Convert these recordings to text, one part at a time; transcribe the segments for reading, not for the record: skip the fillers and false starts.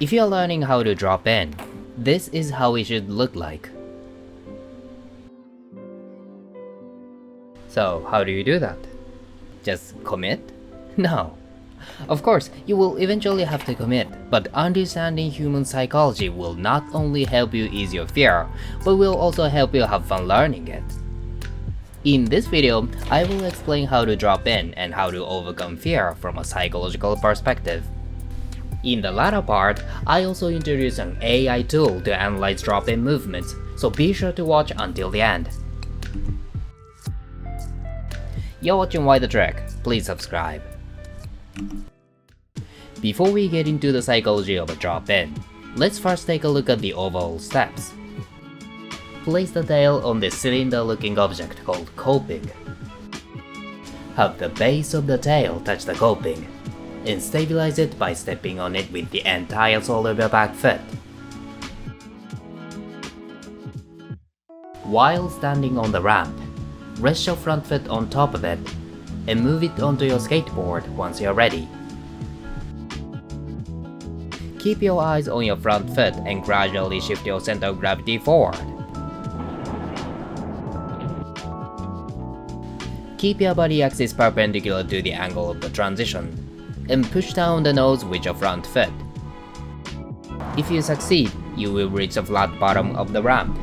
If you're learning how to drop in, this is how it should look like. So how do you do that? Just commit? No. Of course, you will eventually have to commit, but understanding human psychology will not only help you ease your fear, but will also help you have fun learning it. In this video, I will explain how to drop in and how to overcome fear from a psychological perspective. In the latter part, I also introduce an AI tool to analyze drop-in movements, so be sure to watch until the end. You're watching Why the Trek, please subscribe. Before we get into the psychology of a drop-in, let's first take a look at the overall steps. Place the tail on this cylinder-looking object called coping. Have the base of the tail touch the coping, and stabilize it by stepping on it with the entire sole of your back foot. While standing on the ramp, rest your front foot on top of it, and move it onto your skateboard once you're ready. Keep your eyes on your front foot and gradually shift your center of gravity forward. Keep your body axis perpendicular to the angle of the transition, and push down the nose with your front foot. If you succeed, you will reach the flat bottom of the ramp.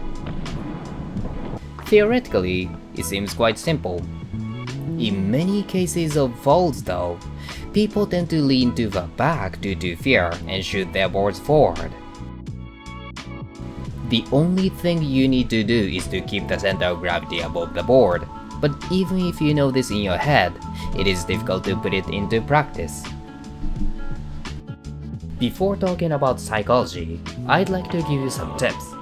Theoretically, it seems quite simple. In many cases of falls though, people tend to lean to the back due to fear and shoot their boards forward. The only thing you need to do is to keep the center of gravity above the board, but even if you know this in your head, it is difficult to put it into practice. Before talking about psychology, I'd like to give you some tips.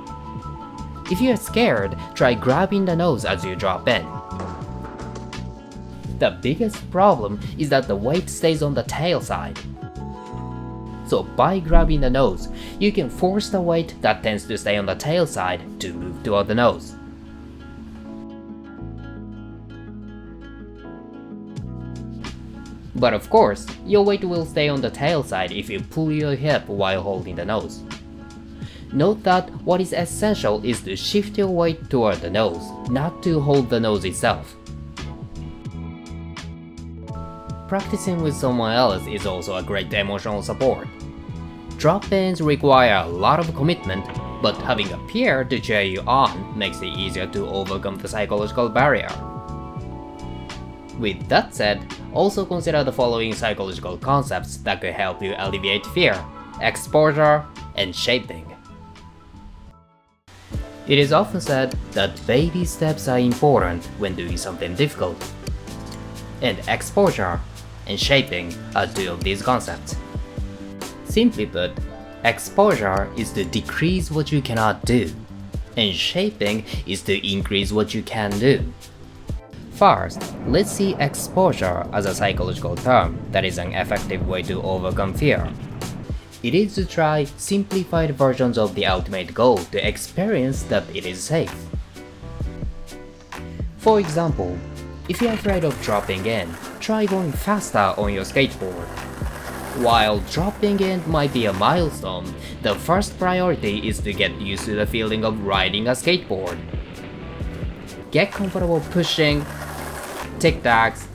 If you're scared, try grabbing the nose as you drop in. The biggest problem is that the weight stays on the tail side. So by grabbing the nose, you can force the weight that tends to stay on the tail side to move toward the nose. But of course, your weight will stay on the tail side if you pull your hip while holding the nose. Note that what is essential is to shift your weight toward the nose, not to hold the nose itself. Practicing with someone else is also a great emotional support. Drop-ins require a lot of commitment, but having a peer to cheer you on makes it easier to overcome the psychological barrier. With that said, also consider the following psychological concepts that could help you alleviate fear: exposure and shaping. It is often said that baby steps are important when doing something difficult, and exposure and shaping are two of these concepts. Simply put, exposure is to decrease what you cannot do, and shaping is to increase what you can do. First, let's see exposure as a psychological term that is an effective way to overcome fear. It is to try simplified versions of the ultimate goal to experience that it is safe. For example, if you're afraid of dropping in, try going faster on your skateboard. While dropping in might be a milestone, the first priority is to get used to the feeling of riding a skateboard. Get comfortable pushing, tic-tacs,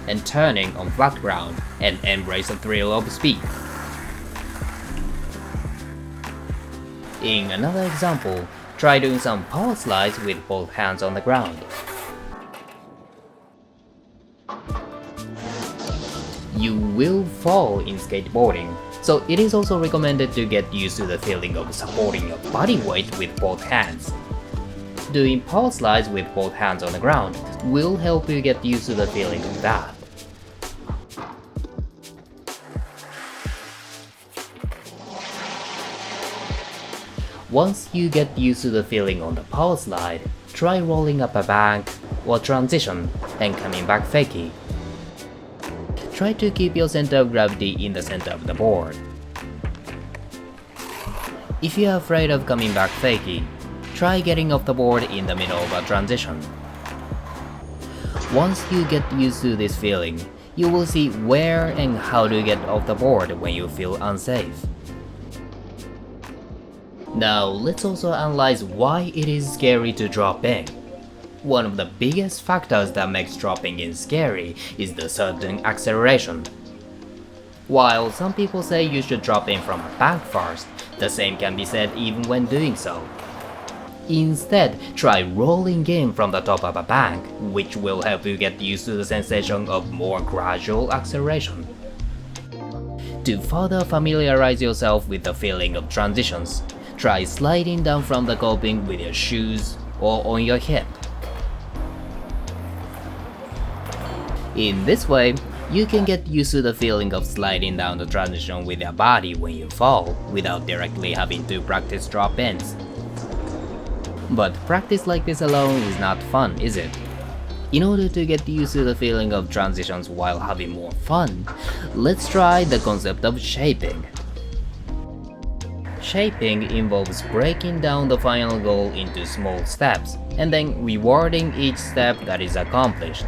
and turning on flat ground, and embrace the thrill of speed. In another example, try doing some power slides with both hands on the ground. You will fall in skateboarding, so it is also recommended to get used to the feeling of supporting your body weight with both hands. Doing power slides with both hands on the ground will help you get used to the feeling of that. Once you get used to the feeling on the power slide, try rolling up a bank or transition and coming back fakie. Try to keep your center of gravity in the center of the board. If you are afraid of coming back fakie, try getting off the board in the middle of a transition. Once you get used to this feeling, You will see where and how to get off the board when you feel unsafe. Now let's also analyze why it is scary to drop in. One of the biggest factors that makes dropping in scary is the sudden acceleration. While some people say you should drop in from a bank first, the same can be said even when doing so. Instead, try rolling in from the top of a bank, which will help you get used to the sensation of more gradual acceleration. To further familiarize yourself with the feeling of transitions, try sliding down from the coping with your shoes or on your hip. In this way, you can get used to the feeling of sliding down the transition with your body when you fall, without directly having to practice drop-ins. But practice like this alone is not fun, is it? In order to get used to the feeling of transitions while having more fun, let's try the concept of shaping. Shaping involves breaking down the final goal into small steps, and then rewarding each step that is accomplished.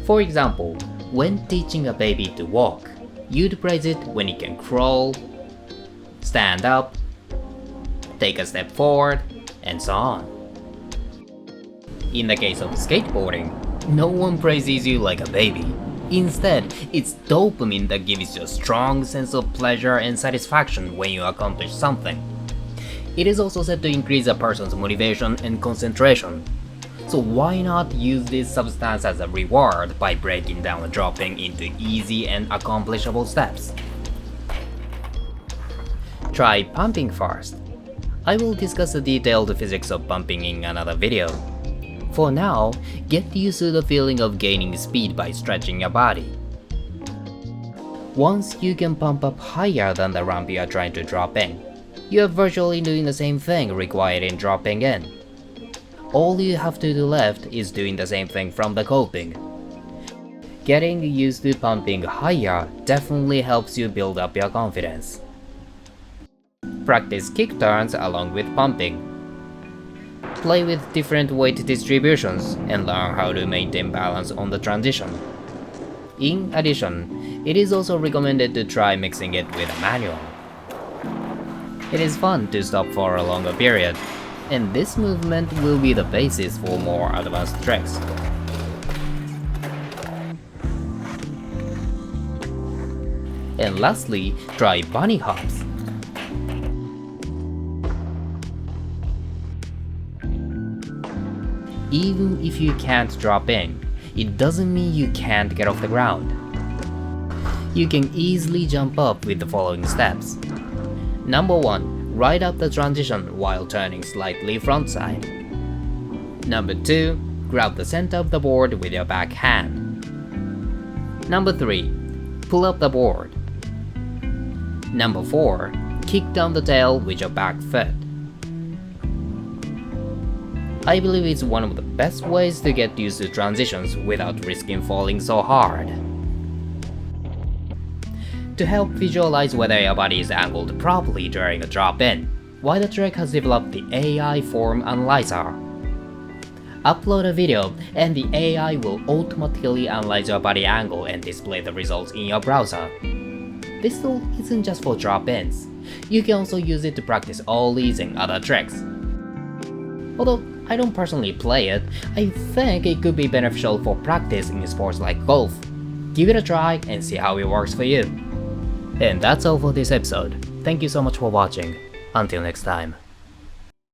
For example, when teaching a baby to walk, you'd praise it when it can crawl, stand up, take a step forward, and so on. In the case of skateboarding, no one praises you like a baby. Instead, it's dopamine that gives you a strong sense of pleasure and satisfaction when you accomplish something. It is also said to increase a person's motivation and concentration. So why not use this substance as a reward by breaking down dropping into easy and accomplishable steps? Try pumping first. I will discuss the detailed physics of pumping in another video. For now, get used to the feeling of gaining speed by stretching your body. Once you can pump up higher than the ramp you are trying to drop in, you are virtually doing the same thing required in dropping in. All you have to do left is doing the same thing from the coping. Getting used to pumping higher definitely helps you build up your confidence. Practice kick turns along with pumping. Play with different weight distributions and learn how to maintain balance on the transition. In addition, it is also recommended to try mixing it with a manual. It is fun to stop for a longer period, and this movement will be the basis for more advanced tricks. And lastly, try bunny hops. Even if you can't drop in, it doesn't mean you can't get off the ground. You can easily jump up with the following steps. Number 1. Ride up the transition while turning slightly frontside. Number 2. Grab the center of the board with your back hand. Number 3. Pull up the board. Number 4. Kick down the tail with your back foot. I believe it's one of the best ways to get used to transitions without risking falling so hard. To help visualize whether your body is angled properly during a drop-in, Why the Trick has developed the AI Form Analyzer. Upload a video and the AI will automatically analyze your body angle and display the results in your browser. This tool isn't just for drop-ins. You can also use it to practice ollies and other tricks. Although I don't personally play it, I think it could be beneficial for practice in sports like golf. Give it a try and see how it works for you. And that's all for this episode. Thank you so much for watching. Until next time.